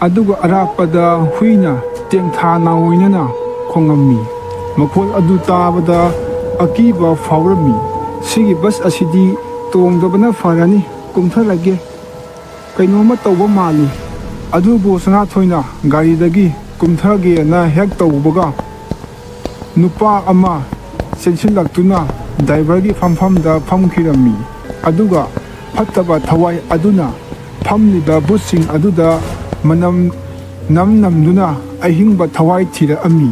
ꯑꯗꯨꯒ ꯑꯔꯥꯞꯄꯗ ꯍꯨꯏꯅ ꯇꯦꯡꯊꯥꯅ ꯑꯣꯏꯅꯅ ꯈꯣꯡꯉꯝꯃꯤ꯫ ꯃꯈꯣꯜ ꯑꯗꯨ ꯇꯥꯕꯗ ꯑꯀꯤꯕ ꯐꯥꯎꯔꯝꯃꯤ꯫ ꯁꯤꯒꯤ ꯕꯁ ꯑꯁꯤꯗꯤ ꯇꯣꯡꯗꯕꯅ ꯐꯔꯅꯤ, ꯀꯨꯝꯊꯔꯒꯦ, ꯀꯩꯅꯣꯝꯃ ꯇꯧꯕ ꯃꯥꯜꯂꯤ꯫ ꯑꯗꯨꯕꯨ ꯁꯅꯥꯊꯣꯏꯅ ꯒꯥꯔꯤꯗꯒꯤ ꯀꯨꯝꯊꯒꯦꯅ ꯍꯦꯛ ꯇꯧꯕꯒ ꯅꯨꯄꯥ ꯑꯃ ꯆꯦꯟꯁꯤꯜꯂꯛꯇꯨꯅ ꯗ꯭ꯔꯥꯏꯚꯔꯒꯤ ꯐꯝꯐꯝꯗ ꯐꯝꯈꯤꯔꯝꯃꯤ꯫ ꯑꯗꯨꯒ ꯐꯠꯇꯕ ꯊꯋꯥꯏ ꯑꯗꯨꯅ ꯐꯝꯂꯤꯕ ꯕꯨꯠꯁꯤꯡ ꯑꯗꯨꯗ ꯃꯅꯝ ꯅꯝꯗꯨꯅ ꯑꯍꯤꯡꯕ ꯊꯋꯥꯏ ꯊꯤꯔꯛꯑꯝꯃꯤ꯫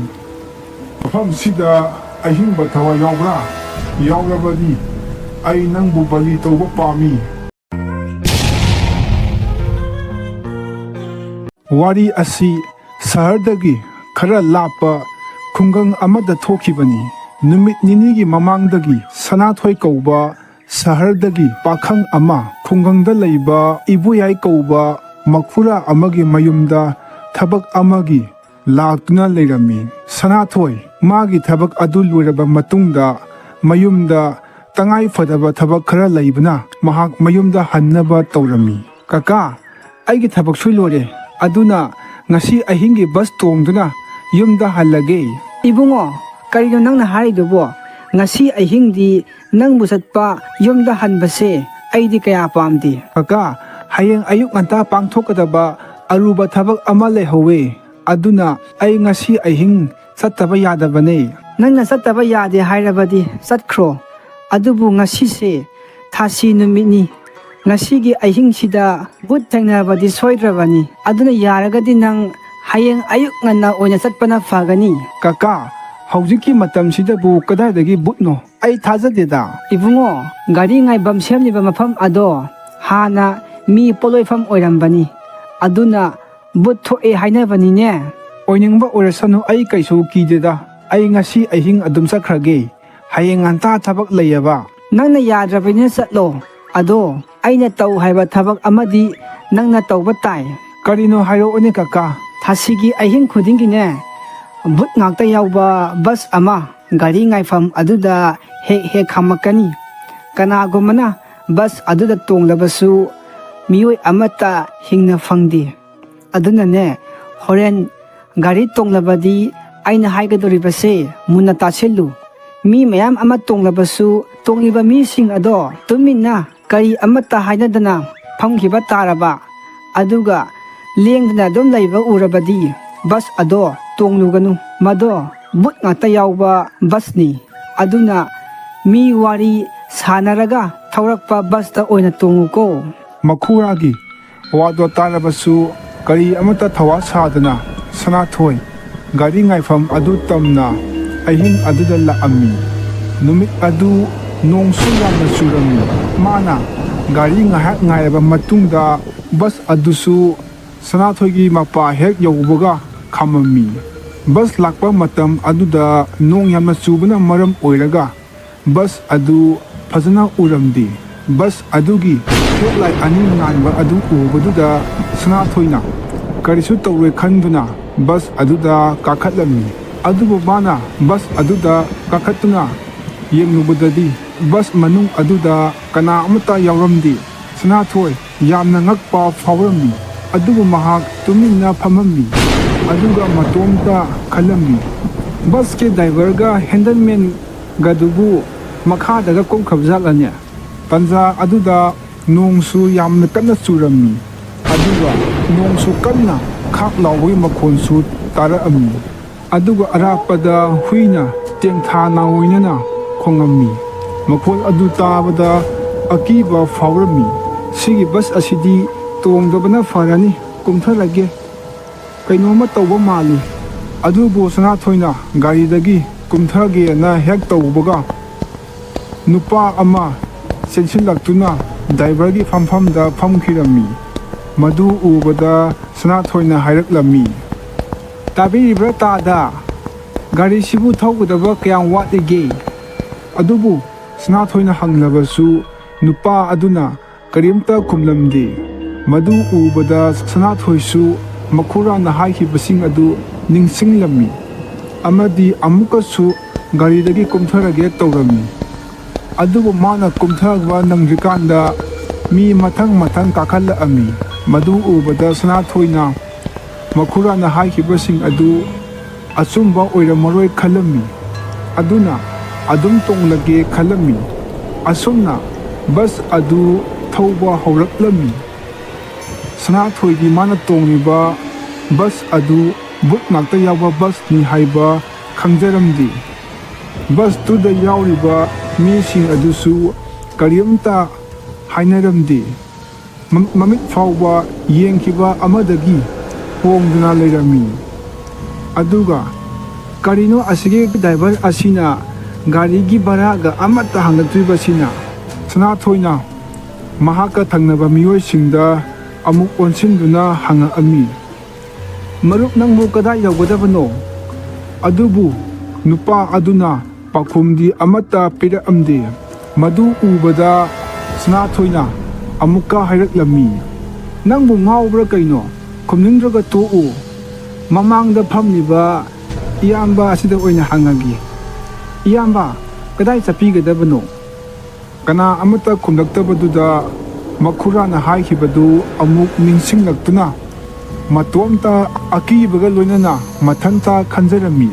ꯃꯐꯝꯁꯤꯗ ꯑꯍꯤꯡꯕ ꯊꯋꯥꯏ ꯌꯥꯎꯕ꯭ꯔꯥ? ꯌꯥꯎꯔꯕꯗꯤ ꯑꯩ ꯅꯪꯕꯨ ꯕꯂꯤ ꯇꯧꯕ ꯄꯥꯝꯃꯤ꯫ ꯋꯥꯔꯤ ꯑꯁꯤ ꯁꯍꯔꯗꯒꯤ ꯈꯔ ꯂꯥꯞꯄ ꯈꯨꯡꯒꯪ ꯑꯃꯗ ꯊꯣꯛꯈꯤꯕꯅꯤ꯫ ꯅꯨꯃꯤꯠ ꯅꯤꯅꯤꯒꯤ ꯃꯃꯥꯡꯗꯒꯤ ꯁꯅꯥꯊꯣꯏ ꯀꯧꯕ ꯁꯍꯔꯗꯒꯤ ꯄꯥꯈꯪ ꯑꯃ ꯈꯨꯡꯒꯪꯗ ꯂꯩꯕ ꯏꯕꯣꯌꯥꯏ ꯀꯧꯕ ꯃꯈꯨꯔꯥ ꯑꯃꯒꯤ ꯃꯌꯨꯝꯗ ꯊꯕꯛ ꯑꯃꯒꯤ ꯂꯥꯛꯇꯨꯅ ꯂꯩꯔꯝꯃꯤ꯫ ꯁꯅꯥꯊꯣꯏ ꯃꯥꯒꯤ ꯊꯕꯛ ꯑꯗꯨ ꯂꯣꯏꯔꯕ ꯃꯇꯨꯡꯗ ꯃꯌꯨꯝꯗ ꯇꯉꯥꯏ ꯐꯗꯕ ꯊꯕꯛ ꯈꯔ ꯂꯩꯕꯅ ꯃꯍꯥꯛ ꯃꯌꯨꯝꯗ ꯍꯟꯅꯕ ꯇꯧꯔꯝꯃꯤ꯫ ꯀꯀꯥ, ꯑꯩꯒꯤ ꯊꯕꯛꯁꯨ ꯂꯣꯏꯔꯦ, ꯑꯗꯨꯅ ꯉꯁꯤ ꯑꯍꯤꯡꯒꯤ ꯕꯁ ꯇꯣꯡꯗꯨꯅ ꯌꯨꯝꯗ ꯍꯜꯂꯒꯦ꯫ ꯏꯕꯨꯡꯉꯣ, ꯀꯔꯤꯅꯣ ꯅꯪꯅ ꯍꯥꯏꯔꯤꯗꯨꯕꯣ? ꯉꯁꯤ ꯑꯍꯤꯡꯗꯤ ꯅꯪꯕꯨ ꯆꯠꯄ ꯌꯨꯝꯗ ꯍꯟꯕꯁꯦ ꯑꯩꯗꯤ ꯀꯌా ꯄꯥꯝꯗꯦ꯫ ꯀꯀꯥ, ꯍꯌꯦꯡ ꯑꯌꯨꯛ ꯉꯟꯇꯥ ꯄꯥꯡꯊꯣꯛꯀꯗꯕ ꯑꯔꯨꯕ ꯊꯕꯛ ꯑꯃ ꯂꯩꯍꯧꯋꯦ, ꯑꯗꯨꯅ ꯑꯩ ꯉꯁꯤ ꯑꯍꯤꯡ ꯆꯠꯇꯕ ꯌꯥꯗꯕꯅꯦ꯫ ꯅꯪꯅ ꯆꯠꯇꯕ ꯌꯥꯗꯦ ꯍꯥꯏꯔꯕꯗꯤ ꯆꯠꯈ꯭ꯔꯣ, ꯑꯗꯨꯕꯨ ꯉꯁꯤꯁꯦ ꯊꯥꯁꯤ ꯅꯨꯃꯤꯠꯅꯤ꯫ ꯉꯁꯤꯒꯤ ꯑꯍꯤꯡꯁꯤꯗ ꯕꯨꯠ ꯊꯦꯡꯅꯕꯗꯤ ꯁꯣꯏꯗ꯭ꯔꯕꯅꯤ, ꯑꯗꯨꯅ ꯌꯥꯔꯒꯗꯤ ꯅꯪ ꯍꯌꯦꯡ ꯑꯌꯨꯛ ꯉꯟꯅ ꯑꯣꯏꯅ ꯆꯠꯄꯅ ꯐꯒꯅꯤ꯫ ꯀꯀꯥ, ꯍꯧꯖꯤꯛꯀꯤ ꯃꯇꯝꯁꯤꯗꯕꯨ ꯀꯗꯥꯏꯗꯒꯤ ꯕꯨꯠꯅꯣ? ꯑꯩ ꯊꯥꯖꯗꯦꯗ꯫ ꯏꯕꯨꯡꯉꯣ, ꯒꯥꯔꯤ ꯉꯥꯏꯐꯝ ꯁꯦꯝꯂꯤꯕ ꯃꯐꯝ ꯑꯗꯣ ꯍꯥꯟꯅ ꯃꯤ ꯄꯣꯠꯂꯣꯏꯐꯝ ꯑꯣꯏꯔꯝꯕꯅꯤ, ꯑꯗꯨꯅ ꯕꯨꯠ ꯊꯣꯛꯑꯦ ꯍꯥꯏꯅꯕꯅꯤꯅꯦ꯫ ꯑꯣꯏꯅꯤꯡꯕ ꯑꯣꯏꯔꯁꯅꯨ, ꯑꯩ ꯀꯩꯁꯨ ꯀꯤꯗꯦꯗ꯫ ꯑꯩ ꯉꯁꯤ ꯑꯍꯤꯡ ꯑꯗꯨꯝ ꯆꯠꯈ꯭ꯔꯒꯦ, ꯍꯌꯦꯡ ꯉꯟꯇꯥ ꯊꯕꯛ ꯂꯩꯌꯦꯕ꯫ ꯅꯪꯅ ꯌꯥꯗ꯭ꯔꯕꯅꯤꯅ ꯆꯠꯂꯣ, ꯑꯗꯣ ꯑꯩꯅ ꯇꯧ ꯍꯥꯏꯕ ꯊꯕꯛ ꯑꯃꯗꯤ ꯅꯪꯅ ꯇꯧꯕ ꯇꯥꯏ꯫ ꯀꯔꯤꯅꯣ ꯍꯥꯏꯔꯛꯑꯣꯅꯦ ꯀꯀꯥ꯫ ꯊꯥꯁꯤꯒꯤ ꯑꯍꯤꯡ ꯈꯨꯗꯤꯡꯒꯤꯅꯦ, ꯕꯨꯠ ꯉꯥꯛꯇ ꯌꯥꯎꯕ ꯕꯁ ꯑꯃ ꯒꯥꯔꯤ ꯉꯥꯏꯐꯝ ꯑꯗꯨꯗ ꯍꯦꯛ ꯍꯦꯛ ꯈꯥꯝꯃꯛꯀꯅꯤ꯫ ꯀꯅꯥꯒꯨꯝꯕꯅ ꯕꯁ ꯑꯗꯨꯗ ꯇꯣꯡꯂꯕꯁꯨ ꯃꯤꯑꯣꯏ ꯑꯃꯠꯇ ꯍꯤꯡꯅ ꯐꯪꯗꯦ꯫ ꯑꯗꯨꯅꯅꯦ, ꯍꯣꯔꯦꯟ ꯒꯥꯔꯤ ꯇꯣꯡꯂꯕꯗꯤ ꯑꯩꯅ ꯍꯥꯏꯒꯗꯧꯔꯤꯕꯁꯦ ꯃꯨꯟꯅ ꯇꯥꯁꯤꯜꯂꯨ꯫ ꯃꯤ ꯃꯌꯥꯝ ꯑꯃ ꯇꯣꯡꯂꯕꯁꯨ ꯇꯣꯡꯂꯤꯕ ꯃꯤꯁꯤꯡ ꯑꯗꯣ ꯇꯨꯃꯤꯟꯅ ꯀꯔꯤ ꯑꯃꯠꯇ ꯍꯥꯏꯅꯗꯅ ꯐꯝꯈꯤꯕ ꯇꯥꯔꯕ, ꯑꯗꯨꯒ ꯂꯦꯡꯗꯅ ꯑꯗꯨꯝ ꯂꯩꯕ ꯎꯔꯕꯗꯤ ꯕꯁ ꯑꯗꯣ ꯇꯣꯡꯂꯨꯒꯅꯨ꯫ ꯃꯗꯣ ꯕꯨꯠ ꯉꯥꯛꯇ ꯌꯥꯎꯕ ꯕꯁꯅꯤ, ꯑꯗꯨꯅ ꯃꯤ ꯋꯥꯔꯤ ꯁꯥꯟꯅꯔꯒ ꯊꯧꯔꯛꯄ ꯕꯁꯇ ꯑꯣꯏꯅ ꯇꯣꯡꯉꯨꯀꯣ꯫ ꯃꯈꯨꯔꯥꯒꯤ ꯋꯥꯗꯣ ꯇꯥꯔꯕꯁꯨ ꯀꯔꯤ ꯑꯃꯠꯇ ꯊꯧꯋꯥ ꯁꯥꯗꯅ ꯁꯅꯥꯊꯣꯏ ꯒꯥꯔꯤ ꯉꯥꯏꯐꯝ ꯑꯗꯨ ꯇꯝꯅ ꯑꯍꯤꯡ ꯑꯗꯨꯗ ꯂꯥꯛꯑꯝꯃꯤ꯫ ꯅꯨꯃꯤꯠ ꯑꯗꯨ ꯅꯣꯡꯁꯨ ꯌꯥꯝꯅ ꯆꯨꯔꯝꯃꯤ꯫ ꯃꯥꯅ ꯒꯥꯔꯤ ꯉꯥꯏꯍꯥꯛ ꯉꯥꯏꯔꯕ ꯃꯇꯨꯡꯗ ꯕꯁ ꯑꯗꯨꯁꯨ ꯁꯅꯥꯊꯣꯏꯒꯤ ꯃꯄꯥ ꯍꯦꯛ ꯌꯧꯕꯒ ꯈꯥꯝꯃꯝꯃꯤ꯫ ꯕꯁ ꯂꯥꯛꯄ ꯃꯇꯝ ꯑꯗꯨꯗ ꯅꯣꯡ ꯌꯥꯝꯅ ꯆꯨꯕꯅ ꯃꯔꯝ ꯑꯣꯏꯔꯒ ꯕꯁ ꯑꯗꯨ ꯐꯖꯅ ꯎꯔꯝꯗꯦ꯫ ꯕꯁ ꯑꯗꯨꯒꯤ ꯍꯦꯠꯂꯥꯏꯠ ꯑꯅꯤ ꯉꯥꯟꯕ ꯑꯗꯨ ꯎꯕꯗꯨꯗ ꯁꯅꯥꯊꯣꯏꯅ ꯀꯔꯤꯁꯨ ꯇꯧꯔꯣꯏ ꯈꯟꯗꯨꯅ ꯕꯁ ꯑꯗꯨꯗ ꯀꯥꯈꯠꯂꯝꯃꯤ꯫ ꯑꯗꯨꯕꯨ ꯃꯥꯅ ꯕꯁ ꯑꯗꯨꯗ ꯀꯥꯈꯠꯇꯨꯅ ꯌꯦꯡꯂꯨꯕꯗꯗꯤ ꯕꯁ ꯃꯅꯨꯡ ꯑꯗꯨꯗ ꯀꯅꯥ ꯑꯃꯠꯇ ꯌꯥꯎꯔꯝꯗꯦ꯫ ꯁꯅꯥꯊꯣꯏ ꯌꯥꯝꯅ ꯉꯛꯄ ꯐꯥꯎꯔꯝꯃꯤ, ꯑꯗꯨꯕꯨ ꯃꯍꯥꯛ ꯇꯨꯃꯤꯟꯅ ꯐꯝꯃꯝꯃꯤ, ꯑꯗꯨꯒ ꯃꯇꯣꯝꯇ ꯈꯜꯂꯝꯃꯤ, ꯕꯁꯀꯤ ꯗ꯭ꯔꯥꯏꯚꯔꯒ ꯍꯦꯟꯗꯜꯃꯦꯟꯒꯗꯨꯕꯨ ꯃꯈꯥꯗꯒ ꯀꯨꯝꯈ꯭ꯔꯕꯖꯥꯠꯂꯅꯦ? ꯇꯟꯖꯥ ꯑꯗꯨꯗ ꯅꯣꯡꯁꯨ ꯌꯥꯝꯅ ꯀꯟꯅ ꯆꯨꯔꯝꯃꯤ, ꯑꯗꯨꯒ ꯅꯣꯡꯁꯨ ꯀꯟꯅ ꯈꯥꯛ ꯂꯥꯎꯕꯒꯤ ꯃꯈꯣꯟꯁꯨ ꯇꯥꯔꯛꯑꯝꯃꯤ꯫ ꯑꯗꯨꯒ ꯑꯔꯥꯞꯄꯗ ꯍꯨꯏꯅ ꯇꯦꯡꯊꯥꯅ ꯑꯣꯏꯅꯅ ꯈꯣꯡꯉꯝꯃꯤ꯫ ꯃꯈꯣꯜ ꯑꯗꯨ ꯇꯥꯕꯗ ꯑꯀꯤꯕ ꯐꯥꯎꯔꯝꯃꯤ꯫ ꯁꯤꯒꯤ ꯕꯁ ꯑꯁꯤꯗꯤ ꯇꯣꯡꯗꯕꯅ ꯐꯔꯅꯤ, ꯀꯨꯝꯊꯔꯒꯦ, ꯀꯩꯅꯣꯝꯃ ꯇꯧꯕ ꯃꯥꯜꯂꯤ꯫ ꯑꯗꯨꯕꯨ ꯁꯅꯥꯊꯣꯏꯅ ꯒꯥꯔꯤꯗꯒꯤ ꯀꯨꯝꯊꯒꯦꯅ ꯍꯦꯛ ꯇꯧꯕꯒ ꯅꯨꯄꯥ ꯑꯃ ꯆꯦꯟꯁꯤꯜꯂꯛꯇꯨꯅ ꯗ꯭ꯔꯥꯏꯚꯔꯒꯤ ꯐꯝꯐꯝꯗ ꯐꯝꯈꯤꯔꯝꯃꯤ꯫ ꯃꯗꯨ ꯎꯕꯗ ꯁꯅꯥꯊꯣꯏꯅ ꯍꯥꯏꯔꯛꯂꯝꯃꯤ, ꯇꯥꯕꯤꯔꯤꯕ꯭ꯔꯥ ꯇꯥꯗ? ꯒꯥꯔꯤꯁꯤꯕꯨ ꯊꯧꯒꯗꯕ ꯀꯌꯥꯝ ꯋꯥꯠꯂꯤꯒꯦ? ꯑꯗꯨꯕꯨ ꯁꯅꯥꯊꯣꯏꯅ ꯍꯪꯂꯕꯁꯨ ꯅꯨꯄꯥ ꯑꯗꯨꯅ ꯀꯔꯤꯝꯇ ꯈꯨꯝꯂꯝꯗꯦ꯫ ꯃꯗꯨ ꯎꯕꯗ ꯁꯅꯥꯊꯣꯏꯁꯨ ꯃꯈꯨꯔꯥꯅ ꯍꯥꯏꯈꯤꯕꯁꯤꯡ ꯑꯗꯨ ꯅꯤꯡꯁꯤꯡꯂꯝꯃꯤ, ꯑꯃꯗꯤ ꯑꯃꯨꯛꯀꯁꯨ ꯒꯥꯔꯤꯗꯒꯤ ꯀꯨꯝꯊꯔꯒꯦ ꯇꯧꯔꯝꯃꯤ꯫ ꯑꯗꯨꯕꯨ ꯃꯥꯅ ꯀꯨꯝꯊꯕ ꯅꯪꯗ꯭ꯔꯤꯀꯥꯟꯗ ꯃꯤ ꯃꯊꯪ ꯃꯊꯪ ꯀꯥꯈꯠꯂꯛꯑꯝꯃꯤ꯫ ꯃꯗꯨ ꯎꯕꯗ ꯁꯅꯥꯊꯣꯏꯅ ꯃꯈꯨꯔꯥꯅ ꯍꯥꯏꯈꯤꯕꯁꯤꯡ ꯑꯗꯨ ꯑꯆꯨꯝꯕ ꯑꯣꯏꯔꯝꯃꯔꯣꯏ ꯈꯜꯂꯝꯃꯤ, ꯑꯗꯨꯅ ꯑꯗꯨꯝ ꯇꯣꯡꯂꯒꯦ ꯈꯜꯂꯝꯃꯤ꯫ ꯑꯁꯨꯝꯅ ꯕꯁ ꯑꯗꯨ ꯊꯧꯕ ꯍꯧꯔꯛꯂꯝꯃꯤ꯫ ꯁꯅꯥꯊꯣꯏꯗꯤ ꯃꯥꯅ ꯇꯣꯡꯂꯤꯕ ꯕꯁ ꯑꯗꯨ ꯚꯨꯠ ꯉꯥꯛꯇ ꯌꯥꯎꯕ ꯕꯁꯅꯤ ꯍꯥꯏꯕ ꯈꯪꯖꯔꯝꯗꯦ꯫ ꯕꯁꯇꯨꯗ ꯌꯥꯎꯔꯤꯕ ꯃꯤꯁꯤꯡ ꯑꯗꯨꯁꯨ ꯀꯔꯤꯝꯇ ꯍꯥꯏꯅꯔꯝꯗꯦ꯫ ꯃꯃꯤꯠ ꯐꯥꯎꯕ ꯌꯦꯡꯈꯤꯕ ꯑꯃꯗꯒꯤ ꯍꯣꯡꯗꯨꯅ ꯂꯩꯔꯝꯃꯤ꯫ ꯑꯗꯨꯒ ꯀꯔꯤꯅꯣ ꯑꯁꯤꯒꯤ ꯗ꯭ꯔꯥꯏꯚꯔ ꯑꯁꯤꯅ ꯒꯥꯔꯤꯒꯤ ꯚꯔꯥꯒ ꯑꯃꯠꯇ ꯍꯪꯂꯛꯇ꯭ꯔꯤꯕꯁꯤꯅ? ꯁꯅꯥꯊꯣꯏꯅ ꯃꯍꯥꯛꯀ ꯊꯪꯅꯕ ꯃꯤꯑꯣꯏꯁꯤꯡꯗ ꯑꯃꯨꯛ ꯑꯣꯟꯁꯤꯟꯗꯨꯅ ꯍꯪꯉꯛꯑꯝꯃꯤ, "ꯃꯔꯨꯞ, ꯅꯪꯕꯨ ꯀꯗꯥꯏ ꯌꯧꯒꯗꯕꯅꯣ?" ꯑꯗꯨꯕꯨ ꯅꯨꯄꯥ ꯑꯗꯨꯅ ꯄꯥꯎꯈꯨꯝꯗꯤ ꯑꯃꯠꯇ ꯄꯤꯔꯛꯑꯝꯗꯦ꯫ ꯃꯗꯨ ꯎꯕꯗ ꯁꯅꯥꯊꯣꯏꯅ ꯑꯃꯨꯛꯀ ꯍꯥꯏꯔꯛꯂꯝꯃꯤ, "ꯅꯪꯕꯨ ꯉꯥꯎꯕ꯭ꯔꯥ ꯀꯩꯅꯣ? ꯈꯨꯝꯅꯤꯡꯗ꯭ꯔꯒ ꯇꯣꯛꯎ꯫ ꯃꯃꯥꯡꯗ ꯐꯝꯂꯤꯕ ꯏꯌꯥꯝꯕ ꯑꯁꯤꯗ ꯑꯣꯏꯅ ꯍꯪꯉꯒꯦ꯫ ꯏꯌꯥꯝꯕ, ꯀꯗꯥꯏ ꯆꯠꯄꯤꯒꯗꯕꯅꯣ?" ꯀꯅꯥ ꯑꯃꯠꯇ ꯈꯨꯝꯂꯛꯇꯕꯗꯨꯗ ꯃꯈꯨꯔꯥꯅ ꯍꯥꯏꯈꯤꯕꯗꯨ ꯑꯃꯨꯛ ꯅꯤꯡꯁꯤꯡꯂꯛꯇꯨꯅ ꯃꯇꯣꯝꯇ ꯑꯀꯤꯕꯒ ꯂꯣꯏꯅꯅ ꯃꯊꯟꯇ ꯈꯟꯖꯔꯝꯃꯤ꯫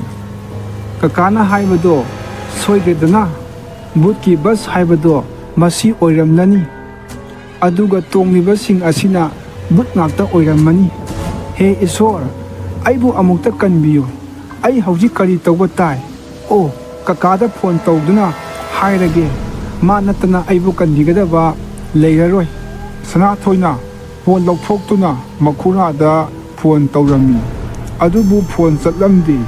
"ꯀꯀꯥꯅ ꯍꯥꯏꯕꯗꯣ ꯁꯣꯏꯗ꯭ꯔꯦꯗꯅ, ꯚꯨꯠꯀꯤ ꯕꯁ ꯍꯥꯏꯕꯗꯣ ꯃꯁꯤ ꯑꯣꯏꯔꯝꯂꯅꯤ꯫ ꯑꯗꯨꯒ ꯇꯣꯡꯂꯤꯕꯁꯤꯡ ꯑꯁꯤꯅ ꯚꯨꯠ ꯉꯥꯛꯇ ꯑꯣꯏꯔꯝꯃꯅꯤ꯫ ꯍꯦ ꯏꯁꯣꯔ, ꯑꯩꯕꯨ ꯑꯃꯨꯛꯇ ꯀꯟꯕꯤꯌꯨ꯫ ꯑꯩ ꯍꯧꯖꯤꯛ ꯀꯔꯤ ꯇꯧꯕ ꯇꯥꯏ? ꯑꯣ, ꯀꯀꯥꯗ ꯐꯣꯟ ꯇꯧꯗꯨꯅ ꯍꯥꯏꯔꯒꯦ, ꯃꯥ ꯅꯠꯇꯅ ꯑꯩꯕꯨ ꯀꯟꯕꯤꯒꯗꯕ ꯂꯩꯔꯔꯣꯏ." ꯁꯅꯥꯊꯣꯏꯅ ꯐꯣꯟ ꯂꯧꯊꯣꯛꯇꯨꯅ ꯃꯈꯨꯔꯥꯗ ꯐꯣꯟ ꯇꯧꯔꯝꯃꯤ, ꯑꯗꯨꯕꯨ ꯐꯣꯟ ꯆꯠꯂꯝꯗꯦ꯫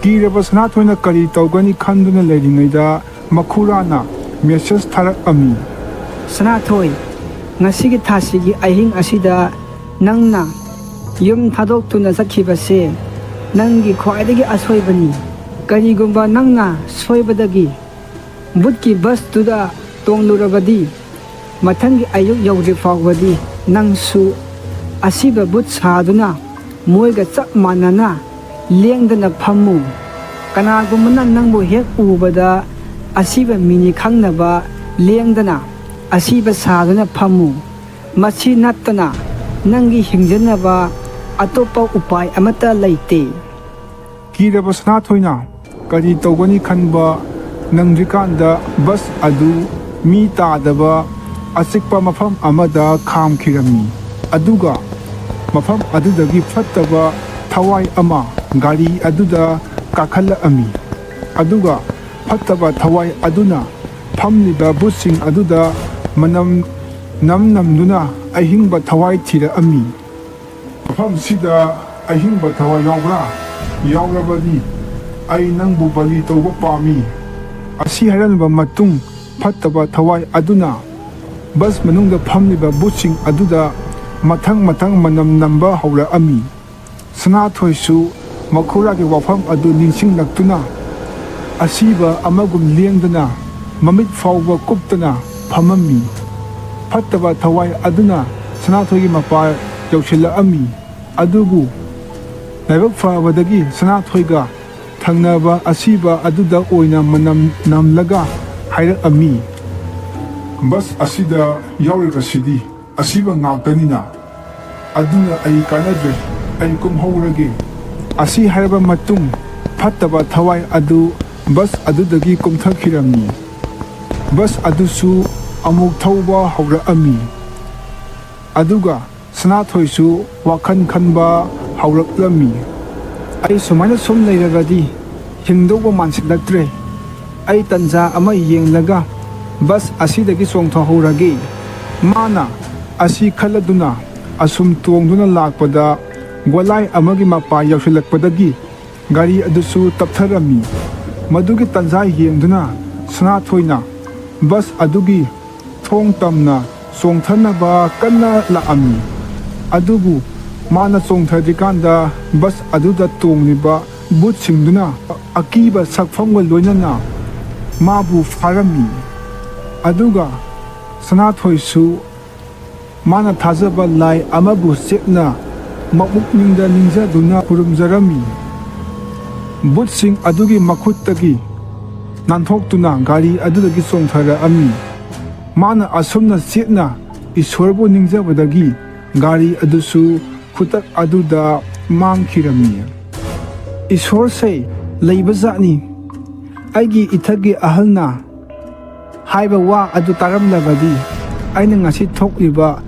ꯀꯤꯔꯕ ꯁꯅꯥꯊꯣꯏꯅ ꯀꯔꯤ ꯇꯧꯒꯅꯤ ꯈꯟꯗꯨꯅ ꯂꯩꯔꯤꯉꯩꯗ ꯃꯈꯨꯔꯥꯅ ꯃꯦꯁꯦꯖ ꯊꯥꯔꯛꯑꯝꯃꯤ꯫ "ꯁꯅꯥꯊꯣꯏ, ꯉꯁꯤꯒꯤ ꯊꯥꯁꯤꯒꯤ ꯑꯍꯤꯡ ꯑꯁꯤꯗ ꯅꯪꯅ ꯌꯨꯝ ꯊꯥꯗꯣꯛꯇꯨꯅ ꯆꯠꯈꯤꯕꯁꯦ ꯅꯪꯒꯤ ꯈ꯭ꯋꯥꯏꯗꯒꯤ ꯑꯁꯣꯏꯕꯅꯤ꯫ ꯀꯔꯤꯒꯨꯝꯕ ꯅꯪꯅ ꯁꯣꯏꯕꯗꯒꯤ ꯚꯨꯠꯀꯤ ꯕꯁꯇꯨꯗ ꯇꯣꯡꯂꯨꯔꯕꯗꯤ ꯃꯊꯪꯒꯤ ꯑꯌꯨꯛ ꯌꯧꯗ꯭ꯔꯤ ꯐꯥꯎꯕꯗꯤ ꯅꯪꯁꯨ ꯑꯁꯤꯕ ꯚꯨꯠ ꯁꯥꯗꯨꯅ ꯃꯣꯏꯒ ꯆꯞ ꯃꯥꯟꯅꯅ ꯂꯦꯡꯗꯅ ꯐꯝꯃꯨ꯫ ꯀꯅꯥꯒꯨꯝꯕꯅ ꯅꯪꯕꯨ ꯍꯦꯛ ꯎꯕꯗ ꯑꯁꯤꯕ ꯃꯤꯅꯤ ꯈꯪꯅꯕ ꯂꯦꯡꯗꯅ ꯑꯁꯤꯕ ꯁꯥꯗꯨꯅ ꯐꯝꯃꯨ꯫ ꯃꯁꯤ ꯅꯠꯇꯅ ꯅꯪꯒꯤ ꯍꯤꯡꯖꯅꯕ ꯑꯇꯣꯞꯄ ꯎꯄꯥꯏ ꯑꯃꯠꯇ ꯂꯩꯇꯦ." ꯀꯤꯔꯕ ꯁꯅꯥꯊꯣꯏꯅ ꯀꯔꯤ ꯇꯧꯒꯅꯤ ꯈꯟꯕ ꯅꯪꯗ꯭ꯔꯤꯀꯥꯟꯗ ꯕꯁ ꯑꯗꯨ ꯃꯤ ꯇꯥꯗꯕ ꯑꯆꯤꯛꯄ ꯃꯐꯝ ꯑꯃꯗ ꯈꯥꯝꯈꯤꯔꯝꯃꯤ꯫ ꯑꯗꯨꯒ ꯃꯐꯝ ꯑꯗꯨꯗꯒꯤ ꯐꯠꯇꯕ ꯊꯋꯥꯏ ꯑꯃ ꯒꯥꯔꯤ ꯑꯗꯨꯗ ꯀꯥꯈꯠꯂꯛꯑꯝꯃꯤ꯫ ꯑꯗꯨꯒ ꯐꯠꯇꯕ ꯊꯋꯥꯏ ꯑꯗꯨꯅ ꯐꯝꯂꯤꯕ ꯚꯨꯠꯁꯤꯡ ꯑꯗꯨꯗ ꯃꯅꯝ ꯅꯝꯗꯨꯅ ꯑꯍꯤꯡꯕ ꯊꯋꯥꯏ ꯊꯤꯔꯛꯑꯝꯃꯤ꯫ "ꯃꯐꯝꯁꯤꯗ ꯑꯍꯤꯡꯕ ꯊꯋꯥꯏ ꯌꯥꯎꯕ꯭ꯔꯥ? ꯌꯥꯎꯔꯕꯗꯤ ꯑꯩ ꯅꯪꯕꯨ ꯕꯂꯤ ꯇꯧꯕ ꯄꯥꯝꯃꯤ." ꯑꯁꯤ ꯍꯥꯏꯔꯝꯂꯕ ꯃꯇꯨꯡ ꯐꯠꯇꯕ ꯊꯋꯥꯏ ꯑꯗꯨꯅ ꯕꯁ ꯃꯅꯨꯡꯗ ꯐꯝꯂꯤꯕ ꯚꯨꯠꯁꯤꯡ ꯑꯗꯨꯗ ꯃꯊꯪ ꯃꯅꯝ ꯅꯝꯕ ꯍꯧꯔꯛꯑꯝꯃꯤ꯫ ꯁꯅꯥꯊꯣꯏꯁꯨ ꯃꯈꯨꯔꯥꯒꯤ ꯋꯥꯐꯝ ꯑꯗꯨ ꯅꯤꯡꯁꯤꯡꯂꯛꯇꯨꯅ ꯑꯁꯤꯕ ꯑꯃꯒꯨꯝ ꯂꯦꯡꯗꯅ ꯃꯃꯤꯠ ꯐꯥꯎꯕ ꯀꯨꯞꯇꯅ ꯐꯝꯃꯝꯃꯤ꯫ ꯐꯠꯇꯕ ꯊꯋꯥꯏ ꯑꯗꯨꯅ ꯁꯅꯥꯊꯣꯏꯒꯤ ꯃꯄꯥ ꯌꯧꯁꯤꯜꯂꯛꯑꯝꯃꯤ꯫ ꯑꯗꯨꯕꯨ ꯂꯥꯏꯕꯛ ꯐꯕꯗꯒꯤ ꯁꯅꯥꯊꯣꯏꯒ ꯊꯪꯅꯕ ꯑꯁꯤꯕ ꯑꯗꯨꯗ ꯑꯣꯏꯅ ꯃꯅꯝ ꯅꯝꯂꯒ ꯍꯥꯏꯔꯛꯑꯝꯃꯤ, "ꯕꯁ ꯑꯁꯤꯗ ꯌꯥꯎꯔꯤꯕꯁꯤꯗꯤ ꯑꯁꯤꯕ ꯉꯥꯛꯇꯅꯤꯅ, ꯑꯗꯨꯅ ꯑꯩ ꯀꯥꯟꯅꯗ꯭ꯔꯦ, ꯑꯩ ꯀꯨꯝꯍꯧꯔꯒꯦ." ꯑꯁꯤ ꯍꯥꯏꯔꯕ ꯃꯇꯨꯡ ꯐꯠꯇꯕ ꯊꯋꯥꯏ ꯑꯗꯨ ꯕꯁ ꯑꯗꯨꯗꯒꯤ ꯀꯨꯝꯊꯈꯤꯔꯝꯃꯤ꯫ ꯕꯁ ꯑꯗꯨꯁꯨ ꯑꯃꯨꯛ ꯊꯧꯕ ꯍꯧꯔꯛꯑꯝꯃꯤ꯫ ꯑꯗꯨꯒ ꯁꯅꯥꯊꯣꯏꯁꯨ ꯋꯥꯈꯜ ꯈꯟꯕ ꯍꯧꯔꯛꯂꯝꯃꯤ, "ꯑꯩ ꯁꯨꯃꯥꯏꯅ ꯁꯨꯝ ꯂꯩꯔꯕꯗꯤ ꯍꯤꯡꯗꯧꯕ ꯃꯥꯟꯁꯤꯜꯂꯛꯇ꯭ꯔꯦ꯫ ꯑꯩ ꯇꯟꯖꯥ ꯑꯃ ꯌꯦꯡꯂꯒ ꯕꯁ ꯑꯁꯤꯗꯒꯤ ꯆꯣꯡꯊꯍꯧꯔꯒꯦ." ꯃꯥꯅ ꯑꯁꯤ ꯈꯜꯂꯗꯨꯅ ꯑꯁꯨꯝ ꯇꯣꯡꯗꯨꯅ ꯂꯥꯛꯄꯗ ꯒꯣꯂꯥꯏ ꯑꯃꯒꯤ ꯃꯄꯥ ꯌꯧꯁꯤꯜꯂꯛꯄꯗꯒꯤ ꯒꯥꯔꯤ ꯑꯗꯨꯁꯨ ꯇꯞꯊꯔꯝꯃꯤ꯫ ꯃꯗꯨꯒꯤ ꯇꯟꯖꯥ ꯌꯦꯡꯗꯨꯅ ꯁꯅꯥꯊꯣꯏꯅ ꯕꯁ ꯑꯗꯨꯒꯤ ꯊꯣꯡ ꯇꯝꯅ ꯆꯣꯡꯊꯅꯕ ꯀꯟꯅ ꯂꯥꯛꯑꯝꯃꯤ꯫ ꯑꯗꯨꯕꯨ ꯃꯥꯅ ꯆꯣꯡꯊꯗ꯭ꯔꯤꯀꯥꯟꯗ ꯕꯁ ꯑꯗꯨꯗ ꯇꯣꯡꯂꯤꯕ ꯚꯨꯠꯁꯤꯡꯗꯨꯅ ꯑꯀꯤꯕ ꯁꯛꯐꯝꯒ ꯂꯣꯏꯅꯅ ꯃꯥꯕꯨ ꯐꯥꯔꯝꯃꯤ꯫ ꯑꯗꯨꯒ ꯁꯅꯥꯊꯣꯏꯁꯨ ꯃꯥꯅ ꯊꯥꯖꯕ ꯂꯥꯏ ꯑꯃꯕꯨ ꯆꯦꯠꯅ ꯃꯄꯨꯛꯅꯤꯡꯗ ꯅꯤꯡꯖꯗꯨꯅ ꯈꯨꯔꯨꯝꯖꯔꯝꯃꯤ꯫ ꯚꯨꯠꯁꯤꯡ ꯑꯗꯨꯒꯤ ꯃꯈꯨꯠꯇꯒꯤ ꯅꯥꯟꯊꯣꯛꯇꯨꯅ ꯒꯥꯔꯤ ꯑꯗꯨꯗꯒꯤ ꯆꯣꯡꯊꯔꯛꯑꯝꯃꯤ꯫ ꯃꯥꯅ ꯑꯁꯨꯝꯅ ꯆꯦꯠꯅ ꯏꯁꯣꯔꯕꯨ ꯅꯤꯡꯖꯕꯗꯒꯤ ꯒꯥꯔꯤ ꯑꯗꯨꯁꯨ ꯈꯨꯗꯛ ꯑꯗꯨꯗ ꯃꯥꯡꯈꯤꯔꯝꯃꯤ꯫ ꯏꯁꯣꯔꯁꯦ ꯂꯩꯕꯖꯥꯠꯅꯤ, ꯑꯩꯒꯤ ꯏꯊꯛꯀꯤ ꯑꯍꯜꯅ ꯍꯥꯏꯕ ꯋꯥ ꯑꯗꯨ ꯇꯥꯔꯝꯂꯕꯗꯤ ꯑꯩꯅ ꯉꯁꯤ ꯊꯣꯛꯂꯤꯕ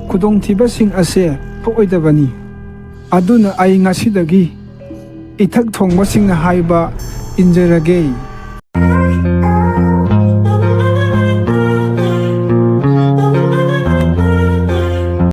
ꯈꯨꯗꯣꯡꯊꯤꯕꯁꯤꯡ ꯑꯁꯦ ꯊꯣꯛꯑꯣꯏꯗꯕꯅꯤ꯫ ꯑꯗꯨꯅ ꯑꯩ ꯉꯁꯤꯗꯒꯤ ꯏꯊꯛ ꯊꯣꯡꯕꯁꯤꯡꯅ ꯍꯥꯏꯕ ꯏꯟꯖꯔꯒꯦ꯫